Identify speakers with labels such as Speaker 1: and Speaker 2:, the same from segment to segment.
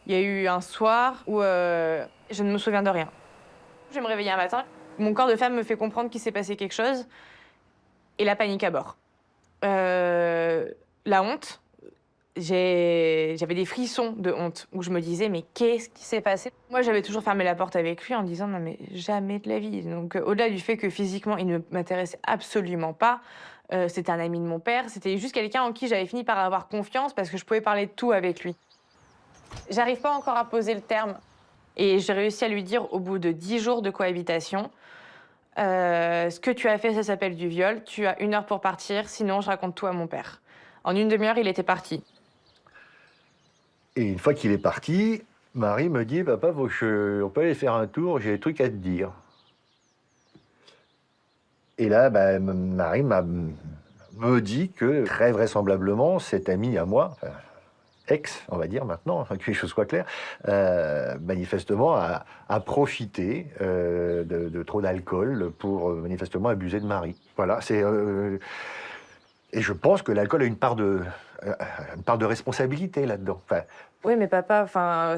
Speaker 1: Il y a eu un soir où je ne me souviens de rien. Je vais me réveiller un matin, mon corps de femme me fait comprendre qu'il s'est passé quelque chose et la panique à bord. La honte, j'avais des frissons de honte où je me disais mais qu'est-ce qui s'est passé? Moi j'avais toujours fermé la porte avec lui en me disant non mais jamais de la vie. Donc au-delà du fait que physiquement il ne m'intéressait absolument pas, c'était un ami de mon père, c'était juste quelqu'un en qui j'avais fini par avoir confiance parce que je pouvais parler de tout avec lui. J'arrive pas encore à poser le terme et j'ai réussi à lui dire au bout de 10 jours de cohabitation, ce que tu as fait, ça s'appelle du viol. Tu as 1 heure pour partir, sinon je raconte tout à mon père. En une demi-heure, il était parti.
Speaker 2: Et une fois qu'il est parti, Marie me dit, papa, on peut aller faire un tour, j'ai des trucs à te dire. Et là, bah, Marie me dit que très vraisemblablement, cet ami à moi, enfin, ex, on va dire maintenant, afin que les choses soient claires, manifestement a profité de trop d'alcool pour manifestement abuser de Marie. Voilà, et je pense que l'alcool a une part de responsabilité là-dedans. Enfin,
Speaker 1: Oui, mais papa, enfin,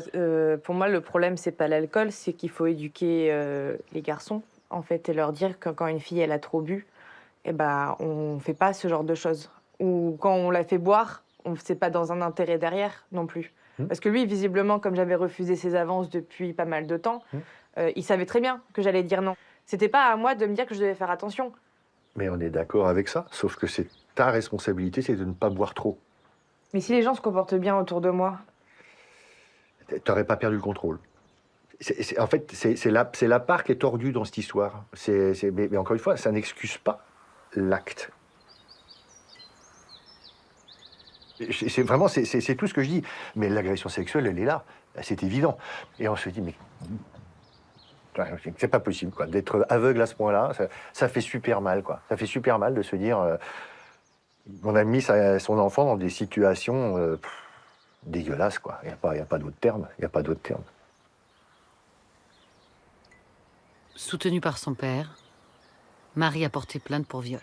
Speaker 1: pour moi, le problème, c'est pas l'alcool, c'est qu'il faut éduquer les garçons, en fait, et leur dire que quand une fille, elle a trop bu, eh ben, on fait pas ce genre de choses. Ou quand on la fait boire, c'est pas dans un intérêt derrière non plus.
Speaker 2: hmm,
Speaker 1: Parce que lui, visiblement, comme j'avais refusé ses avances depuis pas mal de temps,
Speaker 2: hmm.
Speaker 1: il savait très bien que j'allais dire non. C'était pas à moi de me dire que je devais faire attention.
Speaker 2: Mais on est d'accord avec ça, sauf que c'est ta responsabilité, c'est de ne pas boire trop.
Speaker 1: Mais si les gens se comportent bien autour de moi,
Speaker 2: T'aurais pas perdu le contrôle. En fait, c'est la part qui est tordue dans cette histoire. Mais encore une fois, ça n'excuse pas l'acte. C'est vraiment, c'est tout ce que je dis. Mais l'agression sexuelle, elle est là. C'est évident. Et on se dit, mais c'est pas possible, quoi. D'être aveugle à ce point-là, ça fait super mal, quoi. Ça fait super mal de se dire, on a mis son enfant dans des situations dégueulasses, quoi. Il y a pas d'autre terme. Il y a pas d'autre terme.
Speaker 3: Soutenue par son père, Marie a porté plainte pour viol.